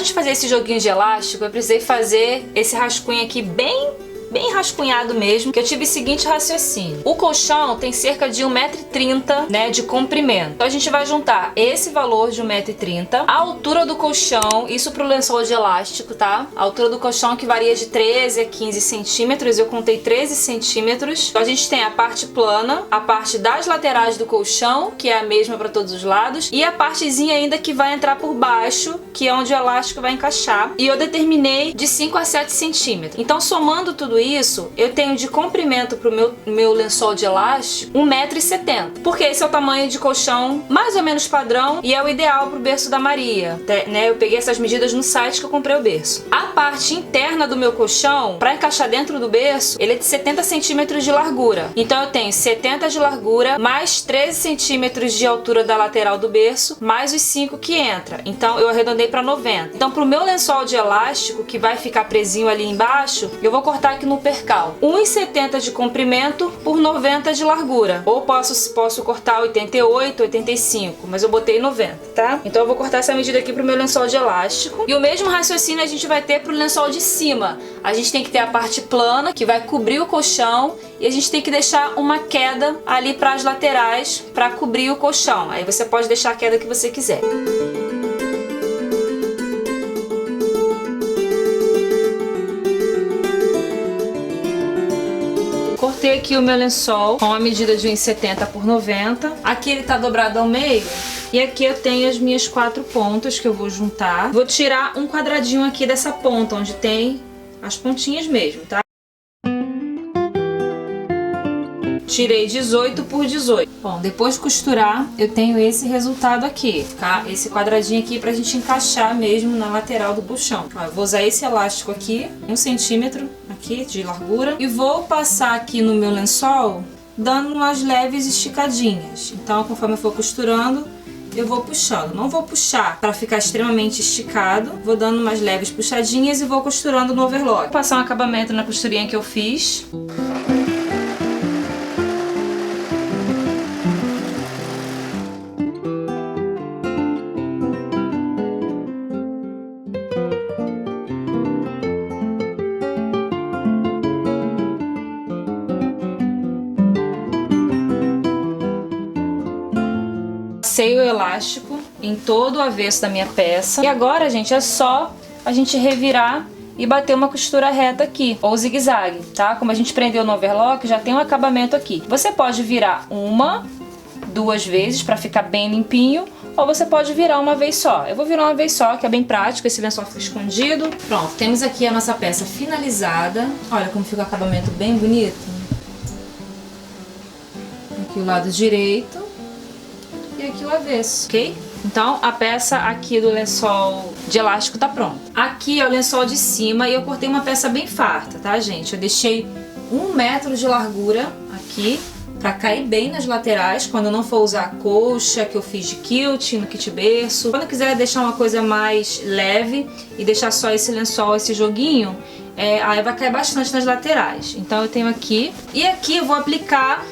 de fazer esse joguinho de elástico, eu precisei fazer esse rascunho aqui bem rascunhado mesmo, que eu tive o seguinte raciocínio. O colchão tem cerca de 1,30 m, né, de comprimento. Então a gente vai juntar esse valor de 1,30 m, a altura do colchão, isso pro lençol de elástico, tá? A altura do colchão que varia de 13 a 15 centímetros, eu contei 13 centímetros. Então a gente tem a parte plana, a parte das laterais do colchão, que é a mesma para todos os lados, e a partezinha ainda que vai entrar por baixo, que é onde o elástico vai encaixar. E eu determinei de 5 a 7 centímetros. Então somando tudo isso, eu tenho de comprimento pro meu lençol de elástico 1,70 m, porque esse é o tamanho de colchão mais ou menos padrão e é o ideal pro berço da Maria, né? Eu peguei essas medidas no site que eu comprei o berço. A parte interna do meu colchão, para encaixar dentro do berço, ele é de 70 centímetros de largura. Então eu tenho 70 de largura, mais 13 centímetros de altura da lateral do berço, mais os 5 que entra. Então eu arredondei para 90. Então pro meu lençol de elástico, que vai ficar presinho ali embaixo, eu vou cortar aqui no percal 1,70 de comprimento por 90 de largura. Ou posso cortar 88, 85, mas eu botei 90, tá? Então eu vou cortar essa medida aqui pro meu lençol de elástico. E o mesmo raciocínio a gente vai ter pro lençol de cima. A gente tem que ter a parte plana, que vai cobrir o colchão, e a gente tem que deixar uma queda ali para as laterais para cobrir o colchão. Aí você pode deixar a queda que você quiser. Cortei aqui o meu lençol com a medida de 1,70 por 90. Aqui ele tá dobrado ao meio. E aqui eu tenho as minhas 4 pontas que eu vou juntar. Vou tirar um quadradinho aqui dessa ponta, onde tem as pontinhas mesmo, tá? Tirei 18 por 18. Bom, depois de costurar, eu tenho esse resultado aqui, tá? Esse quadradinho aqui pra gente encaixar mesmo na lateral do colchão. Ó, eu vou usar esse elástico aqui, 1 centímetro aqui de largura. E vou passar aqui no meu lençol, dando umas leves esticadinhas. Então, conforme eu for costurando, eu vou puxando. Não vou puxar para ficar extremamente esticado. Vou dando umas leves puxadinhas e vou costurando no overlock. Vou passar um acabamento na costurinha que eu fiz. Passei o elástico em todo o avesso da minha peça. E agora, gente, é só a gente revirar e bater uma costura reta aqui, ou zigue-zague, tá? Como a gente prendeu no overlock, já tem um acabamento aqui. Você pode virar 1, 2 vezes para ficar bem limpinho, ou você pode virar uma vez só. Eu vou virar uma vez só, que é bem prático, esse lençol fica escondido. Pronto, temos aqui a nossa peça finalizada. Olha como fica o acabamento bem bonito. Aqui o lado direito. E aqui o avesso, ok? Então a peça aqui do lençol de elástico tá pronta. Aqui é o lençol de cima e eu cortei uma peça bem farta, tá, gente? Eu deixei 1 metro de largura aqui pra cair bem nas laterais, quando eu não for usar a colcha que eu fiz de quilt no kit berço. Quando eu quiser deixar uma coisa mais leve e deixar só esse lençol, esse joguinho, aí vai cair bastante nas laterais. Então eu tenho aqui, e aqui eu vou aplicar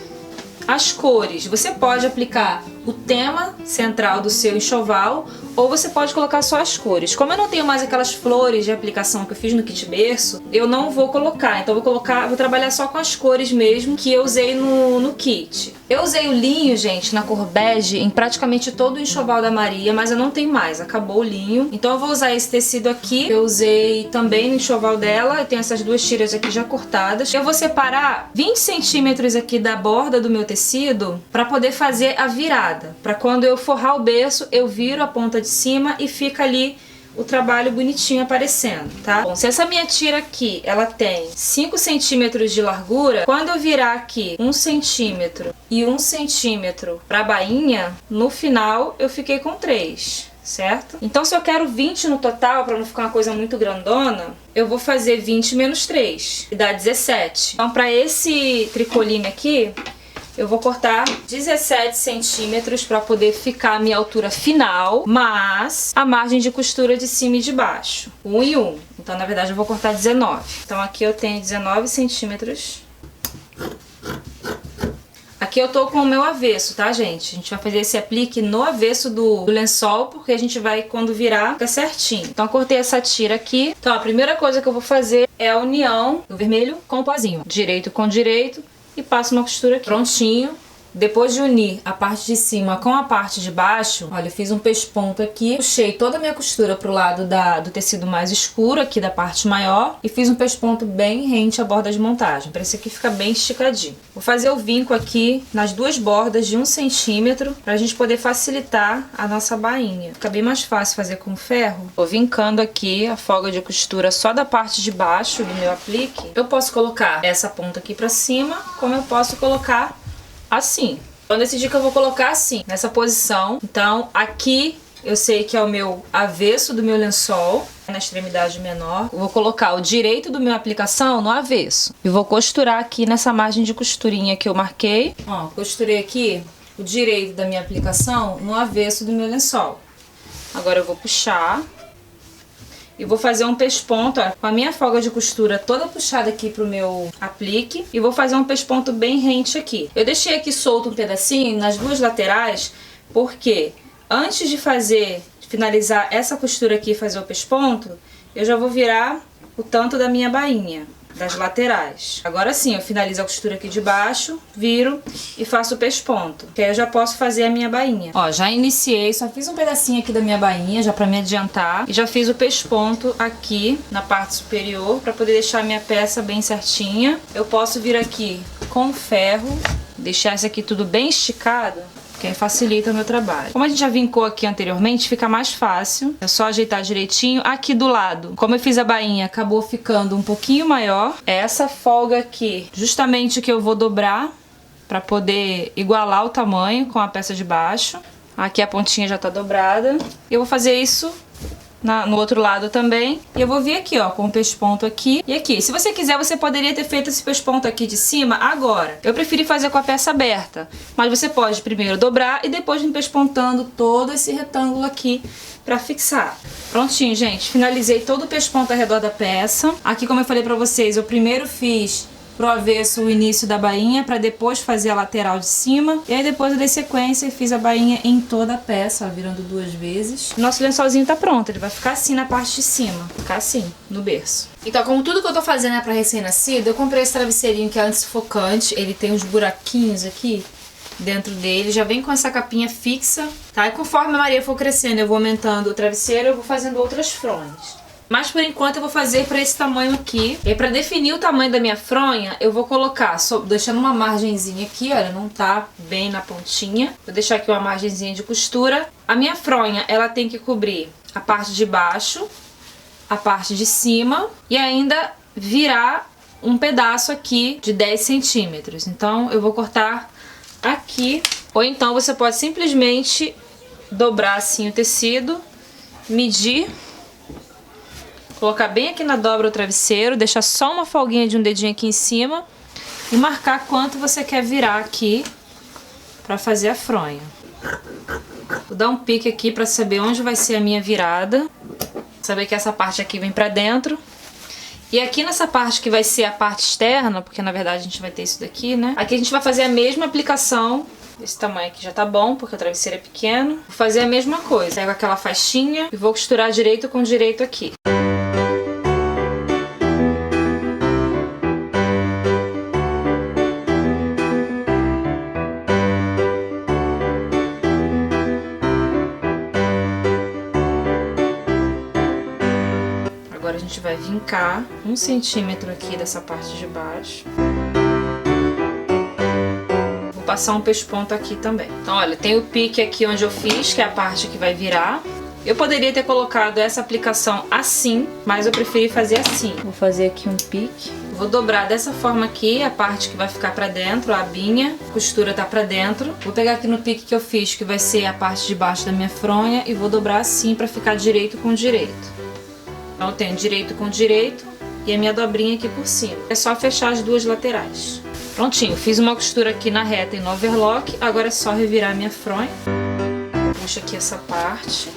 as cores. Você pode aplicar o tema central do seu enxoval, ou você pode colocar só as cores. Como eu não tenho mais aquelas flores de aplicação que eu fiz no kit berço, eu não vou colocar. Então vou trabalhar só com as cores mesmo que eu usei no kit. Eu usei o linho, gente, na cor bege em praticamente todo o enxoval da Maria, mas eu não tenho mais, acabou o linho. Então eu vou usar esse tecido aqui, eu usei também no enxoval dela. Eu tenho essas 2 tiras aqui já cortadas. Eu vou separar 20 centímetros aqui da borda do meu tecido para poder fazer a virada. Para quando eu forrar o berço, eu viro a ponta de cima e fica ali o trabalho bonitinho aparecendo, tá? Bom, se essa minha tira aqui, ela tem 5 centímetros de largura, quando eu virar aqui 1 centímetro e 1 centímetro pra bainha, no final eu fiquei com 3, certo? Então se eu quero 20 no total, pra não ficar uma coisa muito grandona, eu vou fazer 20 menos 3, que dá 17. Então pra esse tricoline aqui, eu vou cortar 17 centímetros para poder ficar a minha altura final, mas a margem de costura de cima e de baixo, 1 e 1. Então, na verdade, eu vou cortar 19. Então, aqui eu tenho 19 centímetros. Aqui Aqui eu tô com o meu avesso, tá, gente? A gente vai fazer esse aplique no avesso do lençol, porque a gente vai, quando virar, fica certinho. Então eu cortei essa tira aqui. Então a primeira coisa que eu vou fazer é a união do vermelho com o pozinho. Direito com direito e passo uma costura aqui. Prontinho. Depois de unir a parte de cima com a parte de baixo, olha, eu fiz um pesponto aqui, puxei toda a minha costura pro lado do tecido mais escuro, aqui da parte maior, e fiz um pesponto bem rente à borda de montagem, para esse aqui ficar bem esticadinho. Vou fazer o vinco aqui nas duas bordas de 1 centímetro, pra gente poder facilitar a nossa bainha. Fica bem mais fácil fazer com ferro. Vou vincando aqui a folga de costura só da parte de baixo do meu aplique. Eu posso colocar essa ponta aqui pra cima, como eu posso colocar assim. Eu decidi que eu vou colocar assim, nessa posição. Então aqui eu sei que é o meu avesso do meu lençol, na extremidade menor. Eu vou colocar o direito do meu aplicação no avesso e vou costurar aqui nessa margem de costurinha que eu marquei. Ó, costurei aqui o direito da minha aplicação no avesso do meu lençol. Agora eu vou puxar e vou fazer um pesponto, ó, com a minha folga de costura toda puxada aqui pro meu aplique. E vou fazer um pesponto bem rente aqui. Eu deixei aqui solto um pedacinho nas duas laterais, porque antes de finalizar essa costura aqui e fazer o pesponto, eu já vou virar o tanto da minha bainha, das laterais. Agora sim, eu finalizo a costura aqui de baixo, viro e faço o pesponto, que aí eu já posso fazer a minha bainha. Ó, já iniciei, só fiz um pedacinho aqui da minha bainha, já pra me adiantar, e já fiz o pesponto aqui na parte superior, pra poder deixar a minha peça bem certinha. Eu posso vir aqui com ferro, deixar isso aqui tudo bem esticado, que aí facilita o meu trabalho. Como a gente já vincou aqui anteriormente, fica mais fácil. É só ajeitar direitinho. Aqui do lado, como eu fiz a bainha, acabou ficando um pouquinho maior. É essa folga aqui, justamente que eu vou dobrar para poder igualar o tamanho com a peça de baixo. Aqui a pontinha já tá dobrada. Eu vou fazer isso no outro lado também. E eu vou vir aqui, ó, com o pesponto aqui e aqui. Se você quiser, você poderia ter feito esse pesponto aqui de cima agora. Eu preferi fazer com a peça aberta. Mas você pode primeiro dobrar e depois vir pespontando todo esse retângulo aqui pra fixar. Prontinho, gente. Finalizei todo o pesponto ao redor da peça. Aqui, como eu falei pra vocês, eu primeiro fiz pro avesso o início da bainha, para depois fazer a lateral de cima. E aí depois eu dei sequência e fiz a bainha em toda a peça, ó, virando 2 vezes. Nosso lençolzinho tá pronto, ele vai ficar assim na parte de cima, ficar assim, no berço. Então, como tudo que eu tô fazendo é pra recém-nascido, eu comprei esse travesseirinho que é antissufocante, ele tem uns buraquinhos aqui dentro dele, já vem com essa capinha fixa, tá? E conforme a Maria for crescendo, eu vou aumentando o travesseiro, eu vou fazendo outras fronhas. Mas por enquanto eu vou fazer para esse tamanho aqui. E para definir o tamanho da minha fronha, eu vou colocar, deixando uma margenzinha aqui, olha, não tá bem na pontinha. Vou deixar aqui uma margenzinha de costura. A minha fronha, ela tem que cobrir a parte de baixo, a parte de cima e ainda virar um pedaço aqui de 10 centímetros. Então eu vou cortar aqui. Ou então você pode simplesmente dobrar assim o tecido, medir, colocar bem aqui na dobra o travesseiro, deixar só uma folguinha de um dedinho aqui em cima e marcar quanto você quer virar aqui pra fazer a fronha. Vou dar um pique aqui pra saber onde vai ser a minha virada. Saber que essa parte aqui vem pra dentro. E aqui nessa parte que vai ser a parte externa, porque na verdade a gente vai ter isso daqui, né? Aqui a gente vai fazer a mesma aplicação. Esse tamanho aqui já tá bom, porque o travesseiro é pequeno. Vou fazer a mesma coisa. Pego aquela faixinha e vou costurar direito com direito aqui. Agora a gente vai vincar 1 centímetro aqui dessa parte de baixo. Vou passar um pesponto aqui também. Então, olha, tem o pique aqui onde eu fiz, que é a parte que vai virar. Eu poderia ter colocado essa aplicação assim, mas eu preferi fazer assim. Vou fazer aqui um pique. Vou dobrar dessa forma aqui, a parte que vai ficar pra dentro, a abinha, a costura tá pra dentro. Vou pegar aqui no pique que eu fiz, que vai ser a parte de baixo da minha fronha, e vou dobrar assim pra ficar direito com direito. Então eu tenho direito com direito e a minha dobrinha aqui por cima. É só fechar as duas laterais. Prontinho, fiz uma costura aqui na reta e no overlock, agora é só revirar a minha fronha. Puxo aqui essa parte,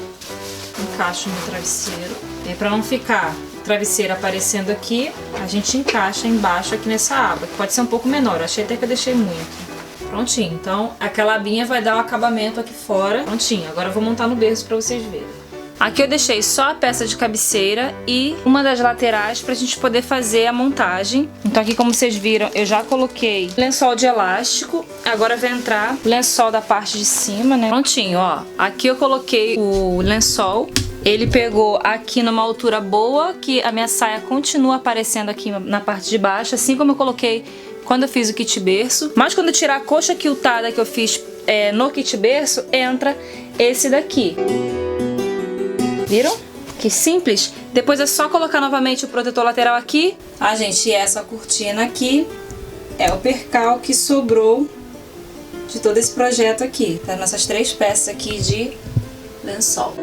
encaixo no travesseiro. E pra não ficar o travesseiro aparecendo aqui, a gente encaixa embaixo aqui nessa aba, que pode ser um pouco menor, eu achei até que eu deixei muito. Prontinho. Então, aquela abinha vai dar o acabamento aqui fora. Prontinho. Agora eu vou montar no berço pra vocês verem. Aqui eu deixei só a peça de cabeceira e uma das laterais pra gente poder fazer a montagem. Então aqui, como vocês viram, eu já coloquei lençol de elástico. Agora vai entrar o lençol da parte de cima, né? Prontinho, ó. Aqui eu coloquei o lençol. Ele pegou aqui numa altura boa, que a minha saia continua aparecendo aqui na parte de baixo, assim como eu coloquei quando eu fiz o kit berço. Mas quando eu tirar a coxa quiltada que eu fiz no kit berço, entra esse daqui. Viram? Que simples. Depois é só colocar novamente o protetor lateral aqui. Ah, gente, e essa cortina aqui é o percal que sobrou de todo esse projeto aqui. Tá nessas 3 peças aqui de lençol.